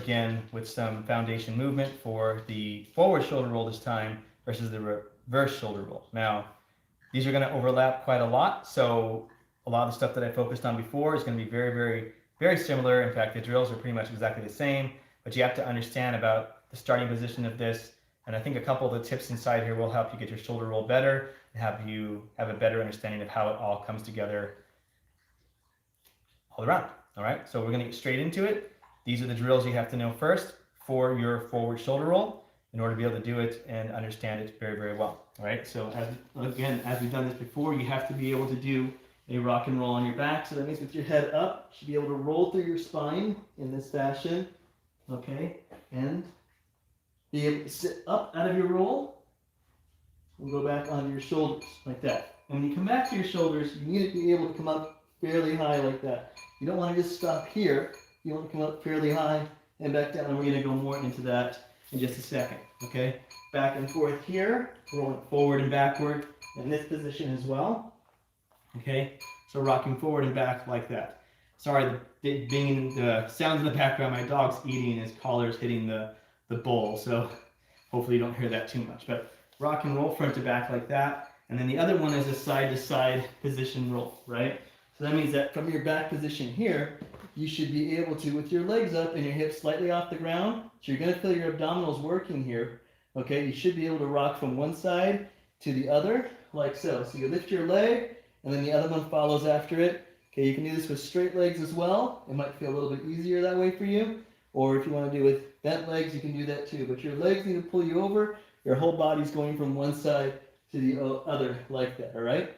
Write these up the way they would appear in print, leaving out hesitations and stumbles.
again with some foundation movement for the forward shoulder roll this time versus the reverse shoulder roll. Now, these are going to overlap quite a lot, so a lot of the stuff that I focused on before is going to be very, very, very similar. In fact, the drills are pretty much exactly the same, but you have to understand about the starting position of this. And I think a couple of the tips inside here will help you get your shoulder roll better and have you have a better understanding of how it all comes together all around. All right, so we're going to get straight into it. These are the drills you have to know first for your forward shoulder roll in order to be able to do it and understand it very, very well. All right, so as we've done this before, you have to be able to do a rock and roll on your back. So that means with your head up, you should be able to roll through your spine in this fashion, okay, and be able to sit up out of your roll and go back onto your shoulders like that. And when you come back to your shoulders, you need to be able to come up fairly high like that. You don't want to just stop here. You want to come up fairly high and back down, and we're going to go more into that in just a second, okay? Back and forth here, rolling forward and backward in this position as well, okay? So rocking forward and back like that. Sorry, the sounds in the background, my dog's eating, his collar's hitting the bowl, so hopefully you don't hear that too much. But rock and roll front to back like that, and then the other one is a side-to-side position roll, right? So that means that from your back position here, you should be able to, with your legs up and your hips slightly off the ground, so you're going to feel your abdominals working here, okay? You should be able to rock from one side to the other, like so. So you lift your leg, and then the other one follows after it. Okay, you can do this with straight legs as well. It might feel a little bit easier that way for you. Or if you want to do it with bent legs, you can do that too. But your legs need to pull you over. Your whole body's going from one side to the other like that, all right?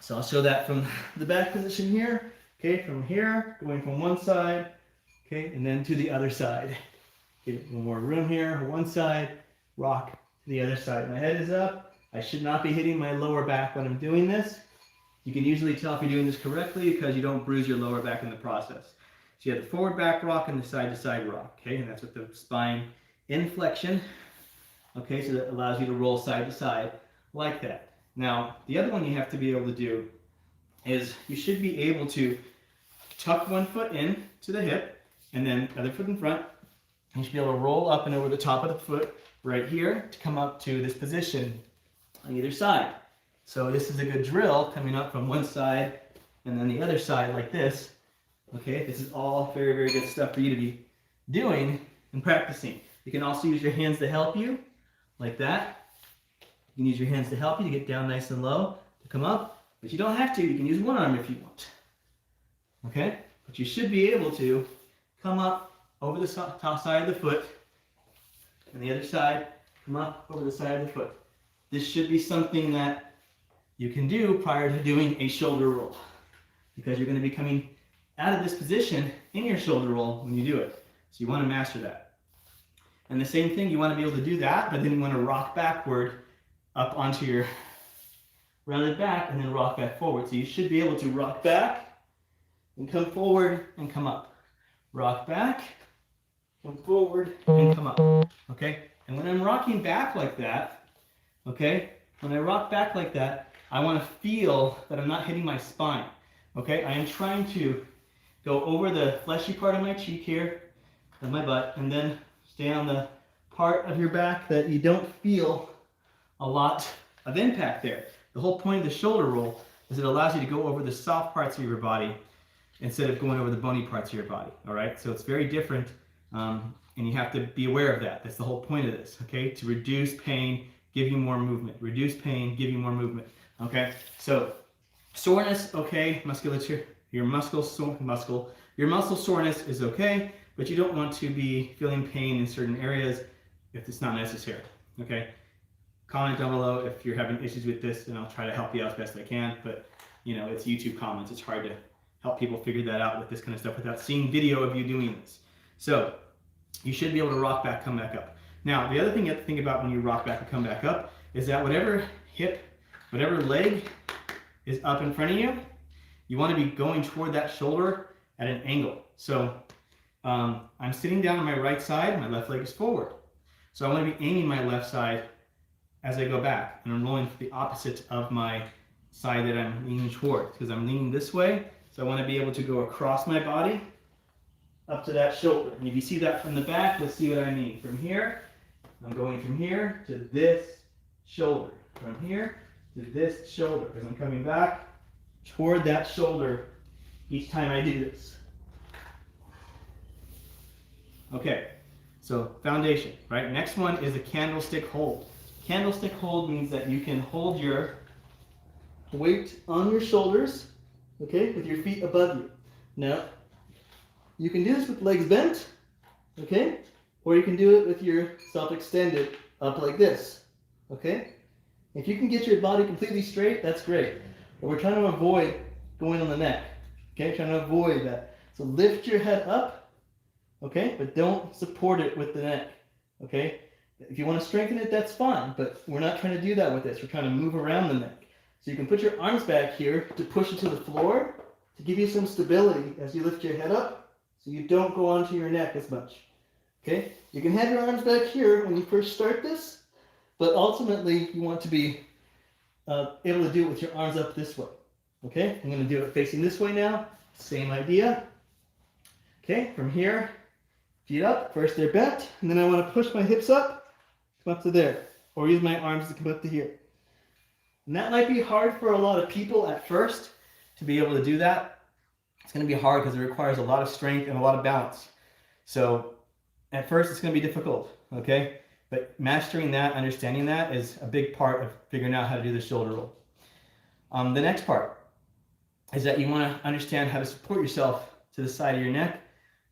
So I'll show that from the back position here. Okay, from here, going from one side, okay, and then to the other side. Okay, one more room here, one side, rock to the other side. My head is up. I should not be hitting my lower back when I'm doing this. You can usually tell if you're doing this correctly because you don't bruise your lower back in the process. So you have the forward back rock and the side to side rock, okay, and that's with the spine in flexion, okay, so that allows you to roll side to side like that. Now, the other one you have to be able to do is you should be able to tuck one foot in to the hip and then other foot in front. You should be able to roll up and over the top of the foot right here to come up to this position on either side. So this is a good drill coming up from one side and then the other side like this. Okay, this is all very, very good stuff for you to be doing and practicing. You can also use your hands to help you like that. You can use your hands to help you to get down nice and low, to come up, but you don't have to. You can use one arm if you want. Okay? But you should be able to come up over the top side of the foot, and the other side, come up over the side of the foot. This should be something that you can do prior to doing a shoulder roll, because you're going to be coming out of this position in your shoulder roll when you do it. So you want to master that. And the same thing, you want to be able to do that, but then you want to rock backward up onto your rounded back and then rock back forward. So you should be able to rock back and come forward and come up. Rock back, come forward and come up. Okay? And when I'm rocking back like that, okay, when I rock back like that, I want to feel that I'm not hitting my spine. Okay? I am trying to go over the fleshy part of my cheek here, of my butt, and then stay on the part of your back that you don't feel a lot of impact there. The whole point of the shoulder roll is it allows you to go over the soft parts of your body instead of going over the bony parts of your body, all right? So it's very different, and you have to be aware of that. That's the whole point of this, okay? To reduce pain, give you more movement. Reduce pain, give you more movement, okay? So soreness, okay, musculature, your muscle soreness is okay, but you don't want to be feeling pain in certain areas if it's not necessary, okay? Comment down below if you're having issues with this, and I'll try to help you out as best I can. But, you know, it's YouTube comments. It's hard to help people figure that out with this kind of stuff without seeing video of you doing this. So you should be able to rock back, come back up. Now, the other thing you have to think about when you rock back and come back up is that whatever hip, whatever leg is up in front of you, you want to be going toward that shoulder at an angle. So I'm sitting down on my right side, my left leg is forward. So I want to be aiming my left side as I go back, and I'm rolling to the opposite of my side that I'm leaning towards, because I'm leaning this way, so I want to be able to go across my body up to that shoulder. And if you see that from the back, let's see what I mean. From here, I'm going from here to this shoulder. From here to this shoulder. As I'm coming back toward that shoulder each time I do this. Okay, so foundation, right? Next one is a candlestick hold. Candlestick hold means that you can hold your weight on your shoulders, okay, with your feet above you. Now, you can do this with legs bent, okay, or you can do it with yourself extended up like this, okay? If you can get your body completely straight, that's great. But we're trying to avoid going on the neck, okay? Trying to avoid that. So lift your head up, okay, but don't support it with the neck, okay? If you want to strengthen it, that's fine, but we're not trying to do that with this. We're trying to move around the neck. So you can put your arms back here to push it to the floor to give you some stability as you lift your head up so you don't go onto your neck as much. Okay? You can have your arms back here when you first start this, but ultimately you want to be able to do it with your arms up this way. Okay? I'm going to do it facing this way now. Same idea. Okay? From here, feet up. First they're bent, and then I want to push my hips up, come up to there, or use my arms to come up to here. And that might be hard for a lot of people at first to be able to do that. It's going to be hard because it requires a lot of strength and a lot of balance. So at first it's going to be difficult, okay? But mastering that, understanding that is a big part of figuring out how to do the shoulder roll. The next part is that you want to understand how to support yourself to the side of your neck.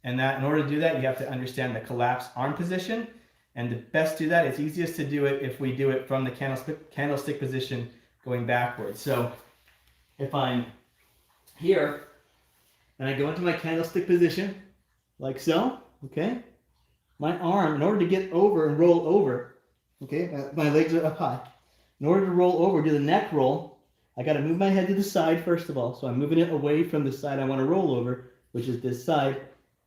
And that in order to do that, you have to understand the collapsed arm position. And the best to do that, it's easiest to do it if we do it from the candlestick position going backwards. So if I'm here and I go into my candlestick position like so, okay, my arm, in order to get over and roll over, okay, my legs are up high. In order to roll over, do the neck roll, I got to move my head to the side first of all. So I'm moving it away from the side I want to roll over, which is this side.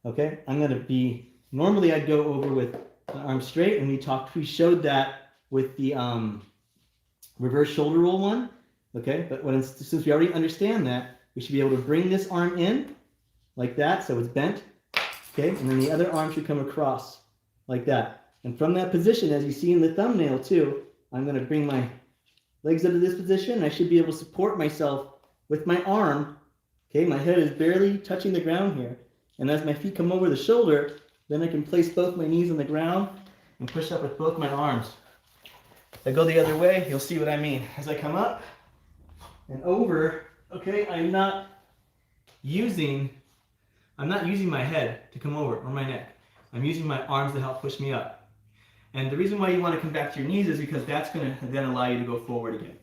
Okay, I'm going to be, normally I'd go over with my arms straight, and we showed that with the reverse shoulder roll one, okay? But since we already understand that, we should be able to bring this arm in like that, so it's bent, okay? And then the other arm should come across like that. And from that position, as you see in the thumbnail too, I'm going to bring my legs up to this position. I should be able to support myself with my arm, okay? My head is barely touching the ground here. And as my feet come over the shoulder, then I can place both my knees on the ground and push up with both my arms. If I go the other way, you'll see what I mean. As I come up and over, okay, I'm not using my head to come over or my neck. I'm using my arms to help push me up. And the reason why you want to come back to your knees is because that's going to then allow you to go forward again.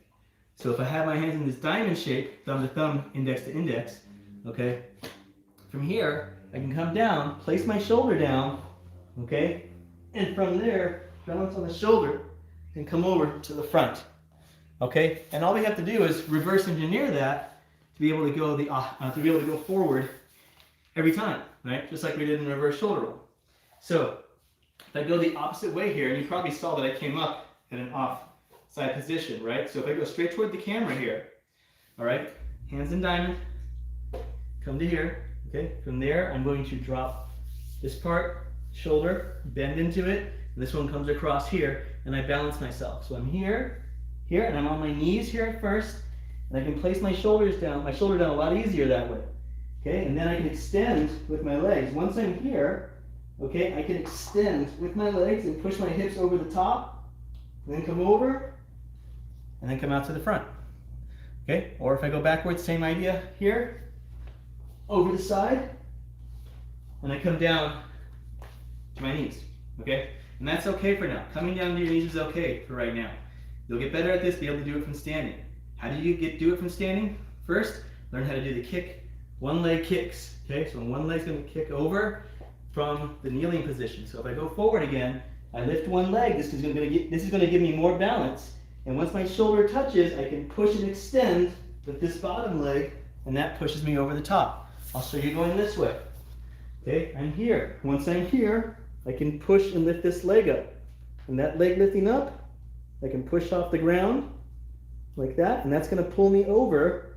So if I have my hands in this diamond shape, thumb to thumb, index to index, okay, from here, I can come down, place my shoulder down, okay, and from there, balance on the shoulder and come over to the front, okay? And all we have to do is reverse engineer that to be able to go forward every time, right? Just like we did in the reverse shoulder roll. So if I go the opposite way here, and you probably saw that I came up in an off-side position, right? So if I go straight toward the camera here, all right, hands in diamond, come to here. Okay, from there, I'm going to drop this part, shoulder, bend into it, and this one comes across here, and I balance myself. So I'm here, and I'm on my knees here at first, and I can place my shoulder down a lot easier that way. Okay, and then I can extend with my legs. Once I'm here, okay, I can extend with my legs and push my hips over the top, and then come over, and then come out to the front. Okay, or if I go backwards, same idea here. Over the side, and I come down to my knees, okay? And that's okay for now. Coming down to your knees is okay for right now. You'll get better at this, be able to do it from standing. How do you do it from standing? First, learn how to do the kick, one leg kicks, okay? So one leg's gonna kick over from the kneeling position. So if I go forward again, I lift one leg, this is gonna give me more balance. And once my shoulder touches, I can push and extend with this bottom leg, and that pushes me over the top. I'll show you going this way. Okay, I'm here. Once I'm here, I can push and lift this leg up. And that leg lifting up, I can push off the ground like that, and that's going to pull me over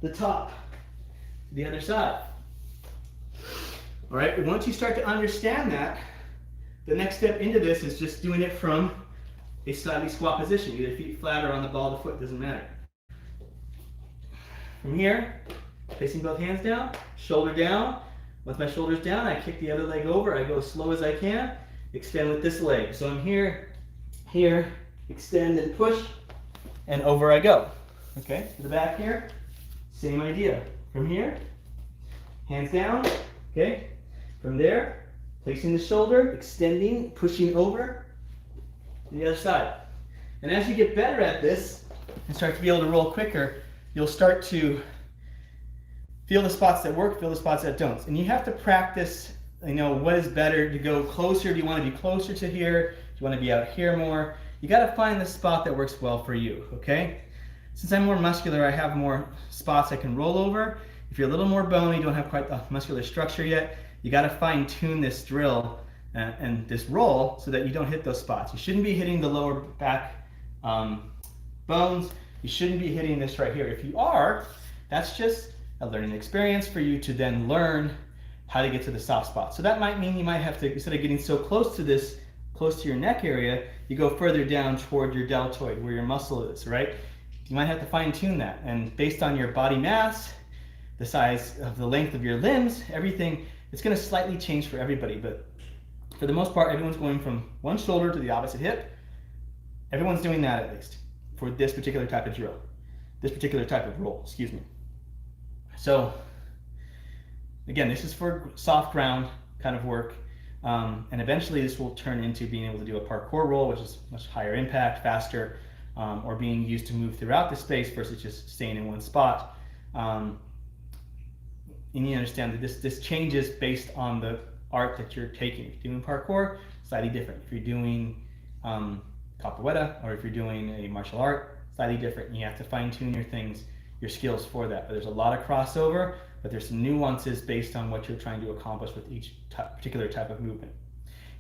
the top to the other side. All right, once you start to understand that, the next step into this is just doing it from a slightly squat position, either feet flat or on the ball of the foot, doesn't matter. From here, placing both hands down, shoulder down. With my shoulders down, I kick the other leg over. I go as slow as I can, extend with this leg. So I'm here, here, extend and push, and over I go. Okay, to the back here, same idea. From here, hands down, okay. From there, placing the shoulder, extending, pushing over to the other side. And as you get better at this and start to be able to roll quicker, you'll start to feel the spots that work, feel the spots that don't. And you have to practice, you know, what is better to go closer. Do you want to be closer to here? Do you want to be out here more? You got to find the spot that works well for you, okay? Since I'm more muscular, I have more spots I can roll over. If you're a little more bony, don't have quite the muscular structure yet, you got to fine tune this drill and this roll so that you don't hit those spots. You shouldn't be hitting the lower back bones. You shouldn't be hitting this right here. If you are, that's just a learning experience for you to then learn how to get to the soft spot. So that might mean you might have to, instead of getting so close to this, close to your neck area, you go further down toward your deltoid where your muscle is, right? You might have to fine tune that. And based on your body mass, the size of the length of your limbs, everything, it's gonna slightly change for everybody. But for the most part, everyone's going from one shoulder to the opposite hip. Everyone's doing that at least for this particular type of drill, this particular type of roll, excuse me. So again, this is for soft ground kind of work. And eventually this will turn into being able to do a parkour roll, which is much higher impact, faster, or being used to move throughout the space versus just staying in one spot. And you understand that this changes based on the art that you're taking. If you're doing parkour, slightly different. If you're doing capoeira, or if you're doing a martial art, slightly different. And you have to fine tune your things, your skills for that. But there's a lot of crossover, but there's some nuances based on what you're trying to accomplish with each particular type of movement.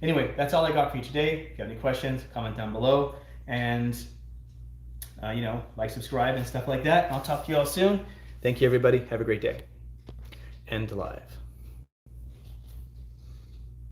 Anyway, that's all I got for you today. If you have any questions, comment down below, and you know, like, subscribe, and stuff like that. I'll talk to you all soon. Thank you, everybody. Have a great day. End live.